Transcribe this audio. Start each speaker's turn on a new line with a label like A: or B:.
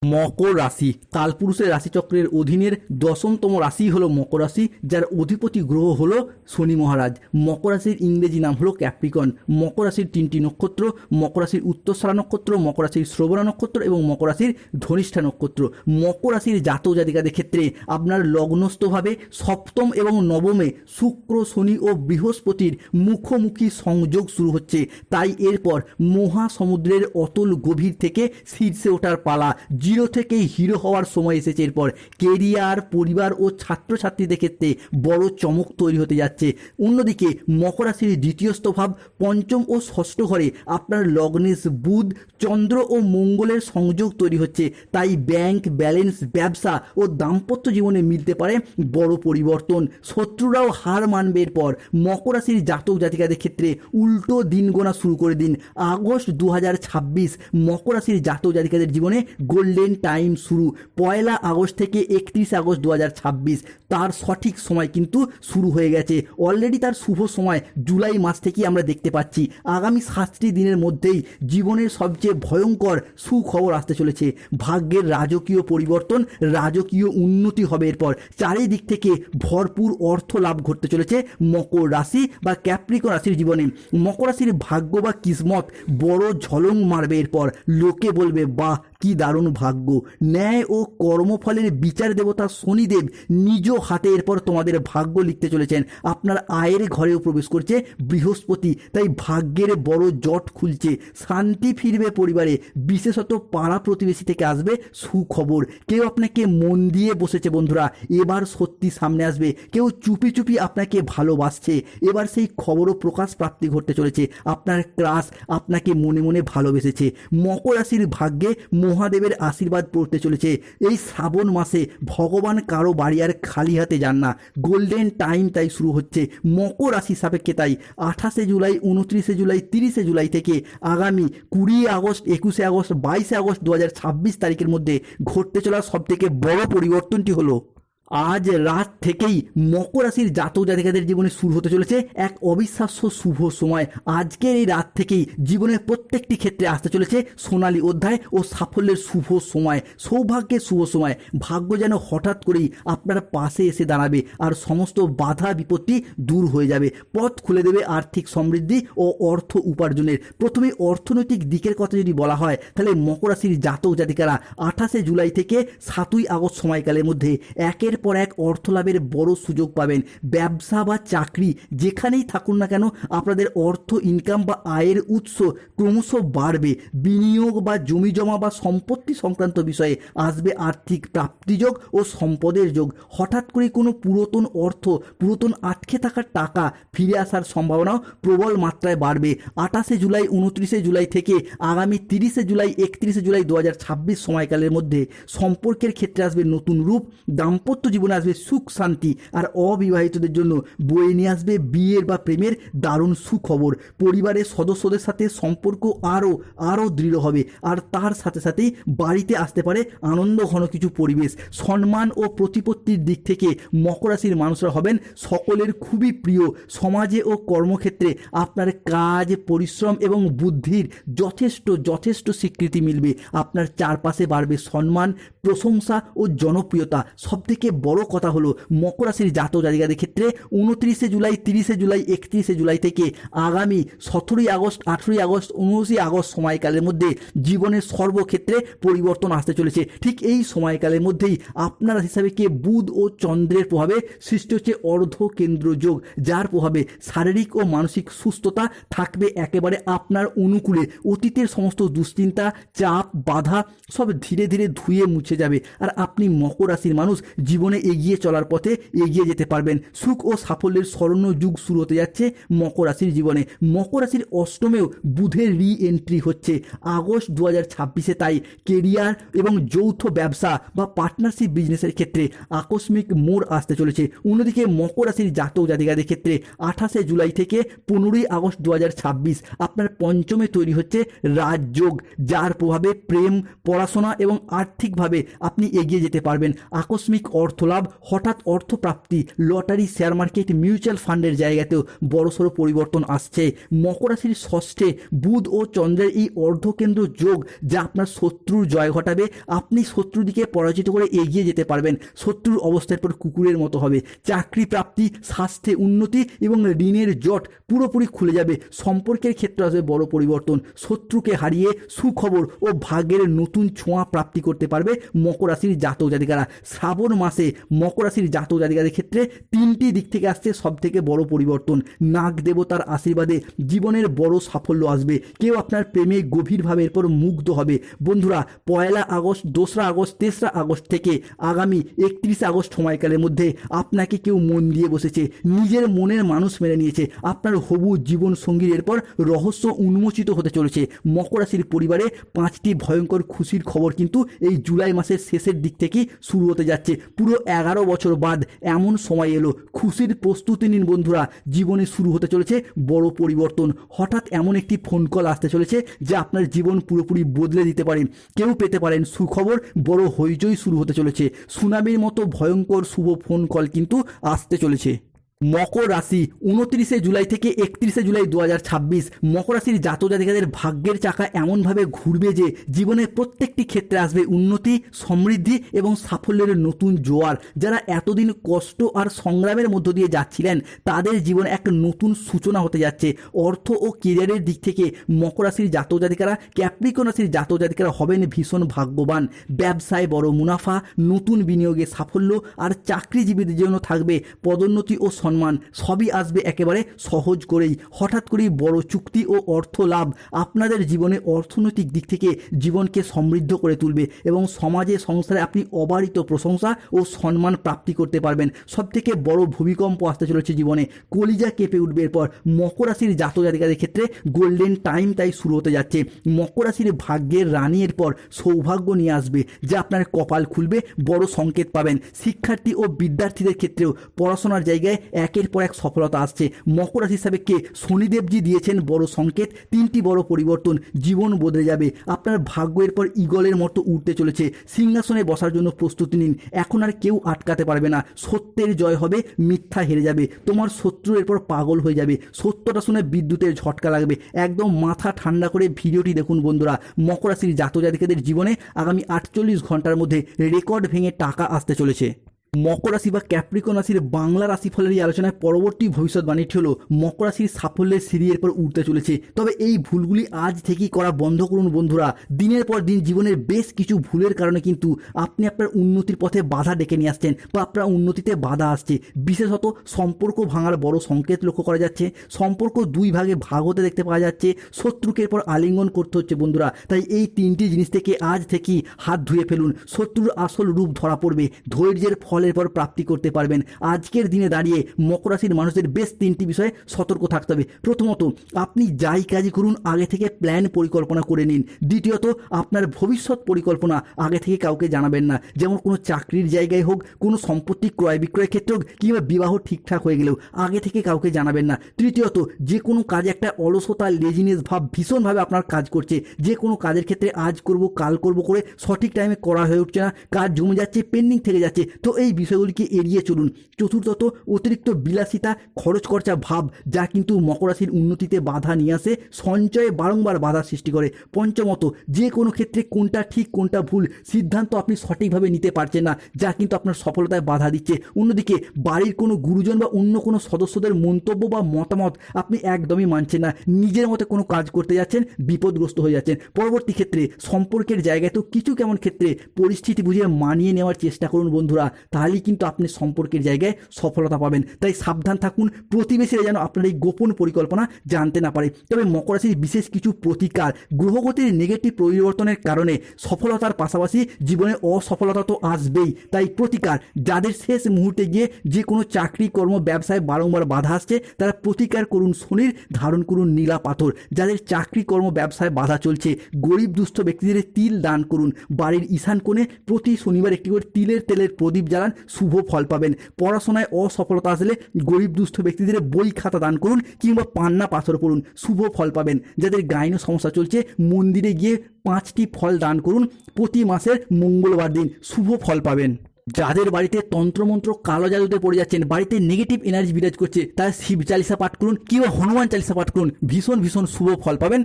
A: মকর রাশি কালপুরুষের রাশিচক্রের অধীনের 10তম রাশি হলো মকর রাশি, যার অধিপতি গ্রহ হলো শনি মহারাজ। মকর রাশির ইংরেজি নাম হলো ক্যাপ্রিকন। মকর রাশির 3টি নক্ষত্র: মকর রাশির উত্তরসারা নক্ষত্র, মকর রাশির শ্রবণা নক্ষত্র এবং মকর রাশির ধনিষ্ঠা নক্ষত্র। মকর রাশির জাতক জাতিকাদের ক্ষেত্রে আপনার লগ্নস্থভাবে সপ্তম এবং নবমে শুক্র, শনি ও বৃহস্পতির মুখোমুখি সংযোগ শুরু হচ্ছে। তাই এরপর মহাসমুদ্রের অতল গভীর থেকে শীর্ষে ওঠার পালা। জিরো থেকে হিরো হওয়ার সময় এসেছে। এরপর কেরিয়ার, পরিবার ও ছাত্রছাত্রীদের ক্ষেত্রে বড় চমক তৈরি হতে যাচ্ছে। অন্যদিকে মকর রাশির দ্বিতীয়স্থ ভাব, পঞ্চম ও ষষ্ঠ ঘরে আপনার লগ্নেশ বুধ, চন্দ্র ও মঙ্গলের সংযোগ তৈরি হচ্ছে। তাই ব্যাংক ব্যালেন্স, ব্যবসা ও দাম্পত্য জীবনে মিলতে পারে বড় পরিবর্তন। শত্রুরাও হার মানবে। এরপর মকর রাশির জাতক জাতিকাদের ক্ষেত্রে উল্টো দিন গোনা শুরু করে দিন। আগস্ট 2026 মকর রাশির জাতক জাতিকাদের জীবনে গোল্ডেন টাইম শুরু। 1 আগস্ট থেকে 31 আগস্ট 2026 তার সঠিক সময় কিন্তু শুরু হয়ে গেছে। অলরেডি তার শুভ সময় জুলাই মাস থেকেই আমরা দেখতে পাচ্ছি। আগামী 7টি দিনের মধ্যেই জীবনের সবচেয়ে ভয়ঙ্কর সুখবর আসতে চলেছে। ভাগ্যের রাজকীয় পরিবর্তন, রাজকীয় উন্নতি হবে। এরপর চারিদিক থেকে ভরপুর অর্থ লাভ ঘটতে চলেছে মকর রাশি বা ক্যাপ্রিকন রাশির জীবনে। মকর রাশির ভাগ্য বা কিসমত বড় ঝলং মারবে। এরপর লোকে বলবে, বাহ কি দারুণ ভাগ্য। ন্যায় ও কর্মফলের বিচার দেবতা শনিদেব নিজ হাতে এরপর তোমাদের ভাগ্য লিখতে চলেছেন। আপনার আয়ের ঘরেও প্রবেশ করছে বৃহস্পতি। তাই ভাগ্যের বড় জট খুলছে। শান্তি ফিরবে পরিবারে, বিশেষত পাড়া প্রতিবেশী থেকে আসবে সুখবর। কেউ আপনাকে মন দিয়ে বসেছে বন্ধুরা, এবার সত্যি সামনে আসবে। কেউ চুপি চুপি আপনাকে ভালোবাসছে, এবার সেই খবরও প্রকাশ প্রাপ্তি ঘটতে চলেছে। আপনার ক্রাশ আপনাকে মনে মনে ভালোবেসেছে। মকর রাশির ভাগ্যে মহাদেবের আশীর্বাদ পড়তে চলেছে। এই শ্রাবণ মাসে ভগবান কারো বাড়ি আর খালি হাতে যান না। গোল্ডেন টাইম তাই শুরু হচ্ছে মকর রাশি সাপেক্ষে। তাই 28 জুলাই, 29 জুলাই, 30 জুলাই থেকে আগামী 20 আগস্ট, 21 আগস্ট, 22 আগস্ট 2026 তারিখের মধ্যে ঘটতে চলা সবথেকে বড় পরিবর্তনটি হলো আজ রাত থেকেই মকর রাশির জাতক জাতিকাদের জীবনে শুরু হতে চলেছে এক অবিশ্বাস্য শুভ সময়। আজকের এই রাত থেকেই জীবনের প্রত্যেকটি ক্ষেত্রে আসতে চলেছে সোনালী অধ্যায় ও সাফল্যের শুভ সময়, সৌভাগ্যের শুভ সময়। ভাগ্য যেন হঠাৎ করেই আপনার পাশে এসে দাঁড়াবে আর সমস্ত বাধা বিপত্তি দূর হয়ে যাবে। পথ খুলে দেবে আর্থিক সমৃদ্ধি ও অর্থ উপার্জনের। প্রথমে অর্থনৈতিক দিকের কথা যদি বলা হয়, তাহলে মকর রাশির জাতক জাতিকারা 28 জুলাই থেকে 7 আগস্ট সময়কালের মধ্যে একের পর এক অর্থ লাভের বড় সুযোগ পাবেন। ব্যবসা বা চাকরি যেখানেই থাকুন না কেন, আপনাদের অর্থ ইনকাম বা আয়ের উৎস ক্রমশ বাড়বে। বিনিয়োগ বা জমি জমা বা সম্পত্তি সংক্রান্ত বিষয়ে আসবে আর্থিক প্রাপ্তিযোগ ও সম্পদের যোগ। হঠাৎ করে কোনো পুরাতন অর্থ, পুরাতন আটকে থাকা টাকা ফিরে আসার সম্ভাবনাও প্রবল মাত্রায় বাড়বে। 28 জুলাই, 29 জুলাই থেকে আগামী 30 জুলাই, 31 জুলাই 2026 সময়কালের মধ্যে সম্পর্কের ক্ষেত্রে আসবে নতুন রূপ। দাম্পত্য জীবনে আসবে সুখ শান্তি। আর অবিবাহিতদের জন্য বয়ে নিয়ে আসবে বিয়ের বা প্রেমের দারুণ সুখবর। পরিবারের সদস্যদের সাথে সম্পর্ক আরও দৃঢ় হবে। আর তার সাথে সাথেই বাড়িতে আসতে পারে আনন্দ ঘন কিছু পরিবেশ। সম্মান ও প্রতিপত্তির দিক থেকে মকর রাশির মানুষরা হবেন সকলের খুবই প্রিয়। সমাজে ও কর্মক্ষেত্রে আপনার কাজ, পরিশ্রম এবং বুদ্ধির যথেষ্ট স্বীকৃতি মিলবে। আপনার চারপাশে বাড়বে সম্মান, প্রশংসা ও জনপ্রিয়তা। সবথেকে বড় কথা হলো মকর রাশির জাতক জাতিকাদের ক্ষেত্রে 29 জুলাই, 30 জুলাই, 31 জুলাই থেকে আগামী 17 আগস্ট, 18 আগস্ট, 19 আগস্ট সময়কালের মধ্যে জীবনের সর্বক্ষেত্রে পরিবর্তন আসতে চলেছে। ঠিক এই সময়কালের মধ্যেই আপনার হিসাবে কে বুধ ও চন্দ্রের প্রভাবে সৃষ্টি হচ্ছে অর্ধ কেন্দ্র যোগ, যার প্রভাবে শারীরিক ও মানসিক সুস্থতা থাকবে একেবারে আপনার অনুকূলে। অতীতের সমস্ত দুশ্চিন্তা, চাপ, বাধা সব ধীরে ধীরে ধুয়ে মুছে যাবে। আর আপনি মকর রাশির মানুষ জীবনে এগিয়ে চলার পথে এগিয়ে যেতে পারবেন। সুখ ও সাফল্যের স্বর্ণ যুগ শুরু হতে যাচ্ছে মকর রাশির জীবনে। মকর রাশির অষ্টমেও বুধের রি এন্ট্রি হচ্ছে আগস্ট 2026। তাই কেরিয়ার এবং যৌথ ব্যবসা বা পার্টনারশিপ বিজনেসের ক্ষেত্রে আকস্মিক মোড় আসতে চলেছে। অন্যদিকে মকর রাশির জাতক জাতিকাদের ক্ষেত্রে 28 জুলাই থেকে 15 আগস্ট 2026 আপনার পঞ্চমে তৈরি হচ্ছে রাজযোগ, যার প্রভাবে প্রেম, পড়াশোনা এবং আর্থিকভাবে আপনি এগিয়ে যেতে পারবেন। আকস্মিক অর্থ অর্থলাভ, হঠাৎ অর্থপ্রাপ্তি, লটারি, শেয়ার মার্কেট, মিউচুয়াল ফান্ডের জায়গাতেও বড়সড় পরিবর্তন আসছে। মকর রাশির ষষ্ঠে বুধ ও চন্দ্রের এই অর্ধকেন্দ্র যোগ, যা আপনার শত্রুর জয় ঘটাবে। আপনি শত্রুদিকে পরাজিত করে এগিয়ে যেতে পারবেন। শত্রুর অবস্থার পর কুকুরের মতো হবে। চাকরি প্রাপ্তি, স্বাস্থ্যে উন্নতি এবং ঋণের জট পুরোপুরি খুলে যাবে। সম্পর্কের ক্ষেত্রে আসবে বড় পরিবর্তন। শত্রুকে হারিয়ে সুখবর ও ভাগ্যের নতুন ছোঁয়া প্রাপ্তি করতে পারবে মকর রাশির জাতক জাতিকারা। শ্রাবণ মাসে মকর রাশির জাতক জাতিকাদের ক্ষেত্রে তিনটি দিক থেকে আসছে সব থেকে বড় পরিবর্তন। নাগ দেবতার আশীর্বাদে জীবনের বড় সাফল্য আসবে। কেউ আপনার প্রেমে গভীরভাবে এরপর মুগ্ধ হবে। বন্ধুরা, 1 আগস্ট, 2 আগস্ট, 3 আগস্ট থেকে আগামী 31 আগস্ট সময়কালের মধ্যে আপনাকে কেউ মন দিয়ে বসেছে, নিজের মনের মানুষ মেনে নিয়েছে। আপনার হবু জীবন সঙ্গীর এরপর রহস্য উন্মোচিত হতে চলেছে। মকর রাশির পরিবারে 5টি ভয়ঙ্কর খুশির খবর কিন্তু এই জুলাই মাসের শেষের দিক থেকেই শুরু হতে যাচ্ছে। পুরো 11 বছর বাদ এমন সময় এলো। খুশির প্রস্তুতি নিন বন্ধুরা, জীবনে শুরু হতে চলেছে বড় পরিবর্তন। হঠাৎ এমন একটি ফোন কল আসতে চলেছে যা আপনার জীবন পুরোপুরি বদলে দিতে পারে। কেউ পেতে পারেন সুখবর, বড় হইচই শুরু হতে চলেছে। সুনামির মতো ভয়ঙ্কর শুভ ফোন কল কিন্তু আসতে চলেছে। মকর রাশি 29 জুলাই থেকে 31 জুলাই 2026 মকর রাশির জাতক জাতিকাদের ভাগ্যের চাকা এমনভাবে ঘুরবে যে জীবনের প্রত্যেকটি ক্ষেত্রে আসবে উন্নতি, সমৃদ্ধি এবং সাফল্যের নতুন জোয়ার। যারা এতদিন কষ্ট আর সংগ্রামের মধ্য দিয়ে যাচ্ছিলেন, তাদের জীবনে এক নতুন সূচনা হতে যাচ্ছে। অর্থ ও কেরিয়ারের দিক থেকে মকর রাশির জাতক জাতিকারা, ক্যাপ্রিকন রাশির জাতক জাতিকারা হবেন ভীষণ ভাগ্যবান। ব্যবসায় বড় মুনাফা, নতুন বিনিয়োগে সাফল্য আর চাকরিজীবীদের জন্য থাকবে পদোন্নতি ও সম্মান। সবই আসবে একেবারে সহজ করেই। হঠাৎ করেই বড় চুক্তি ও অর্থ লাভ আপনাদের জীবনে অর্থনৈতিক দিক থেকে জীবনকে সমৃদ্ধ করে তুলবে এবং সমাজে সংসারে আপনি অবারিত প্রশংসা ও সম্মান প্রাপ্তি করতে পারবেন। সবথেকে বড় ভূমিকম্প আসতে চলেছে জীবনে। কলিজা কেঁপে উঠবে। এরপর মকর রাশির জাতক জাতিকাদের ক্ষেত্রে গোল্ডেন টাইম তাই শুরু হতে যাচ্ছে। মকর রাশির ভাগ্যের রানী এরপর সৌভাগ্য নিয়ে আসবে, যা আপনার কপাল খুলবে। বড় সংকেত পাবেন। শিক্ষার্থী ও বিদ্যার্থীদের ক্ষেত্রেও পড়াশোনার জায়গায় একের পর এক সফলতা আসছে। মকর রাশি হিসাবে শনিদেবজি দিয়েছেন বড় সংকেত। 3টি বড় পরিবর্তন, জীবন বদলে যাবে। আপনার ভাগ্য এরপর ঈগলের মতো উঠতে চলেছে। সিংহাসনে বসার জন্য প্রস্তুতি নিন। এখন আর কেউ আটকাতে পারবে না। সত্যের জয় হবে, মিথ্যা হেরে যাবে। তোমার শত্রু এরপর পাগল হয়ে যাবে। সত্যটা শুনে বিদ্যুতের ঝটকা লাগবে। একদম মাথা ঠান্ডা করে ভিডিওটি দেখুন বন্ধুরা। মকর রাশির জাতক জাতিকাদের জীবনে আগামী 48 ঘন্টার মধ্যে রেকর্ড ভেঙে টাকা আসতে চলেছে। মকর রাশি বা ক্যাপ্রিকন রাশির বাংলা রাশিফলের এই আলোচনায় পরবর্তী ভবিষ্যৎবাণীটি হলো মকর রাশির সাফল্যের সিঁড়ি এরপর উঠতে চলেছে। তবে এই ভুলগুলি আজ থেকেই করা বন্ধ করুন বন্ধুরা। দিনের পর দিন জীবনের বেশ কিছু ভুলের কারণে কিন্তু আপনি আপনার উন্নতির পথে বাধা ডেকে নিয়ে আসছেন বা আপনার উন্নতিতে বাধা আসছে। বিশেষত সম্পর্ক ভাঙার বড় সংকেত লক্ষ্য করা যাচ্ছে। সম্পর্ক 2 ভাগে ভাগ হতে দেখতে পাওয়া যাচ্ছে। শত্রুকে এরপর আলিঙ্গন করতে হচ্ছে বন্ধুরা। তাই এই 3টি জিনিস থেকে আজ থেকেই হাত ধুয়ে ফেলুন। শত্রুর আসল রূপ ধরা পড়বে। ধৈর্যের ফলের পর প্রাপ্তি করতে পারবেন। আজকের দিনে দাঁড়িয়ে মকর রাশির মানুষদের বেশ 3টি বিষয়ে সতর্ক থাকতে হবে। প্রথমত, আপনি যাই কাজই করুন আগে থেকে প্ল্যান পরিকল্পনা করে নিন। দ্বিতীয়ত, আপনার ভবিষ্যৎ পরিকল্পনা আগে থেকে কাউকে জানাবেন না। যেমন কোনো চাকরির জায়গায় হোক, কোনো সম্পত্তি ক্রয় বিক্রয়ের ক্ষেত্রে হোক, কিংবা বিবাহ ঠিকঠাক হয়ে গেলেও আগে থেকে কাউকে জানাবেন না। তৃতীয়ত, যে কোনো কাজে একটা অলসতা, লেজিনেস ভাব ভীষণভাবে আপনার কাজ করছে। যে কোনো কাজের ক্ষেত্রে আজ করব কাল করব করে সঠিক টাইমে করা হয়ে উঠছে না, কাজ জমে যাচ্ছে, পেন্ডিং থেকে যাচ্ছে। তো এই বিষয়গুলিকে এড়িয়ে চলুন। চতুর্থত, অতিরিক্ত বিলাসিতা, খরচ খরচা ভাব যা কিন্তু মকর রাশির উন্নতিতে বাধা নিয়ে আসে, সঞ্চয়ে বারংবার বাধা সৃষ্টি করে। পঞ্চমত, যে কোনো ক্ষেত্রে কোনটা ঠিক কোনটা ভুল সিদ্ধান্ত আপনি সঠিকভাবে নিতে পারছেন না, যা কিন্তু আপনার সফলতায় বাধা দিচ্ছে। অন্যদিকে বাড়ির কোনো গুরুজন বা অন্য কোনো সদস্যদের মন্তব্য বা মতামত আপনি একদমই মানছেন না। নিজের মতে কোনো কাজ করতে যাচ্ছেন, বিপদগ্রস্ত হয়ে যাচ্ছেন। পরবর্তী ক্ষেত্রে সম্পর্কের জায়গায় তো কিছু কেমন ক্ষেত্রে পরিস্থিতি বুঝে মানিয়ে নেওয়ার চেষ্টা করুন বন্ধুরা। তাহলেই কিন্তু আপনি সম্পর্কের জায়গায় সফলতা পাবেন। তাই সাবধান থাকুন, প্রতিবেশীরা যেন আপনার এই গোপন পরিকল্পনা জানতে না পারে। তবে মকর রাশির বিশেষ কিছু প্রতিকার, গ্রহগতির নেগেটিভ পরিবর্তনের কারণে সফলতার পাশাপাশি জীবনে অসফলতা তো আসবেই। তাই প্রতিকার, যাদের শেষ মুহূর্তে গিয়ে যে কোনো চাকরি, কর্ম, ব্যবসায় বারংবার বাধা আসছে, তারা প্রতিকার করুন শনির, ধারণ করুন নীলা পাথর। যাদের চাকরি, কর্ম, ব্যবসায় বাধা চলছে, গরিব দুস্থ ব্যক্তিদের তিল দান করুন। বাড়ির ঈশান কোণে প্রতি শনিবার একটি করে তিলের তেলের প্রদীপ জ্বালান, শুভ ফল পাবেন। পড়াশোনায় অসফলতা আসলে গরিব দুস্থ ব্যক্তিদের বই খাতা দান করুন কিংবা পান্না পাথর পড়ুন, শুভ ফল পাবেন। যাদের গাইনো সমস্যা চলছে, মন্দিরে গিয়ে 5টি ফল দান করুন প্রতি মাসের মঙ্গলবার দিন, শুভ ফল পাবেন। যাদের বাড়িতে তন্ত্রমন্ত্র কালো জাদুতে পড়ে যাচ্ছেন, বাড়িতে নেগেটিভ এনার্জি বিরাজ করছে, তারা শিব চালিসা পাঠ করুন কিংবা হনুমান চালিসা পাঠ করুন, ভীষণ ভীষণ শুভ ফল পাবেন।